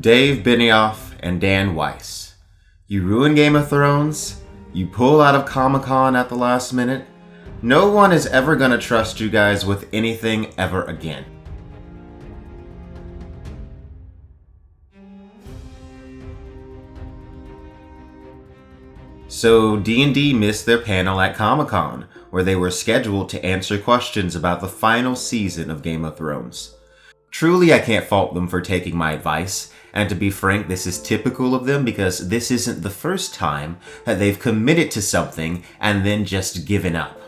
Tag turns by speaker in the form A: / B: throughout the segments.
A: Dave Benioff and Dan Weiss. You ruin Game of Thrones, you pull out of Comic-Con at the last minute. No one is ever gonna trust you guys with anything ever again. So D&D missed their panel at Comic-Con, where they were scheduled to answer questions about the final season of Game of Thrones. Truly, I can't fault them for taking my advice, and to be frank, this is typical of them because this isn't the first time that they've committed to something and then just given up.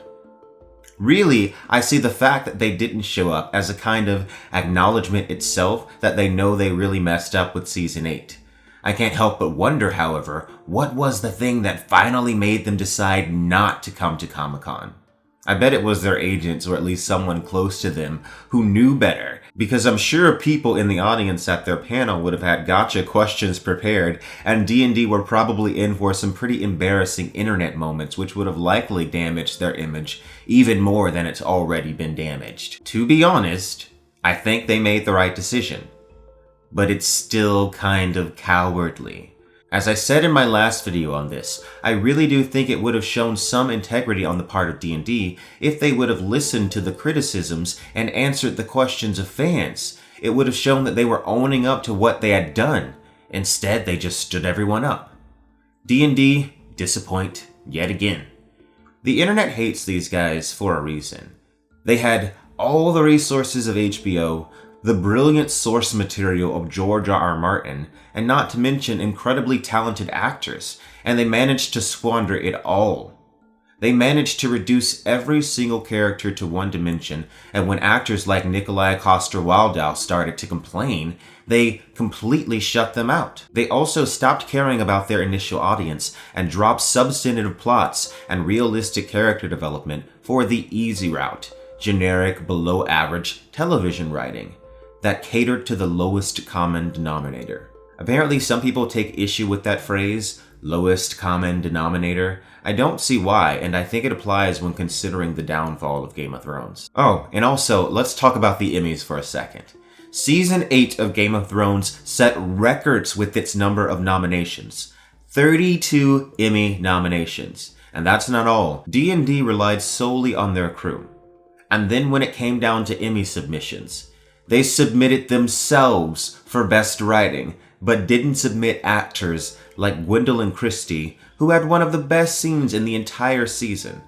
A: Really, I see the fact that they didn't show up as a kind of acknowledgement itself that they know they really messed up with Season 8. I can't help but wonder, however, what was the thing that finally made them decide not to come to Comic-Con? I bet it was their agents or at least someone close to them who knew better, because I'm sure people in the audience at their panel would have had gotcha questions prepared, and D&D were probably in for some pretty embarrassing internet moments which would have likely damaged their image even more than it's already been damaged. To be honest, I think they made the right decision. But it's still kind of cowardly. As I said in my last video on this, I really do think it would have shown some integrity on the part of D&D if they would have listened to the criticisms and answered the questions of fans. It would have shown that they were owning up to what they had done. Instead, they just stood everyone up. D&D disappoint yet again. The internet hates these guys for a reason. They had all the resources of HBO, the brilliant source material of George R.R. Martin, and not to mention incredibly talented actors, and they managed to squander it all. They managed to reduce every single character to one dimension, and when actors like Nikolai Coster-Waldau started to complain, they completely shut them out. They also stopped caring about their initial audience and dropped substantive plots and realistic character development for the easy route, generic, below-average television writing that catered to the lowest common denominator. Apparently, some people take issue with that phrase, lowest common denominator. I don't see why, and I think it applies when considering the downfall of Game of Thrones. Oh, and also, let's talk about the Emmys for a second. Season 8 of Game of Thrones set records with its number of nominations. 32 Emmy nominations. And that's not all. D&D relied solely on their crew. And then when it came down to Emmy submissions, they submitted themselves for Best Writing, but didn't submit actors like Gwendolyn Christie, who had one of the best scenes in the entire season.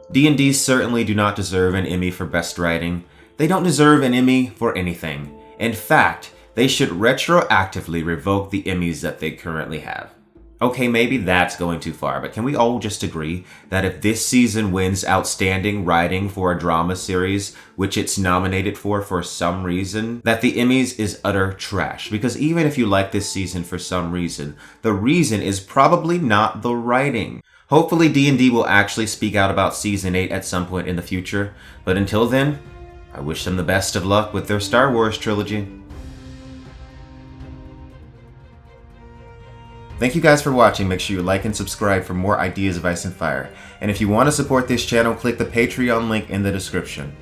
A: D&D certainly do not deserve an Emmy for Best Writing. They don't deserve an Emmy for anything. In fact, they should retroactively revoke the Emmys that they currently have. Okay, maybe that's going too far, but can we all just agree that if this season wins Outstanding Writing for a Drama Series, which it's nominated for some reason, that the Emmys is utter trash? Because even if you like this season for some reason, the reason is probably not the writing. Hopefully D&D will actually speak out about Season 8 at some point in the future, but until then, I wish them the best of luck with their Star Wars trilogy. Thank you guys for watching. Make sure you like and subscribe for more ideas of Ice and Fire. And if you want to support this channel, click the Patreon link in the description.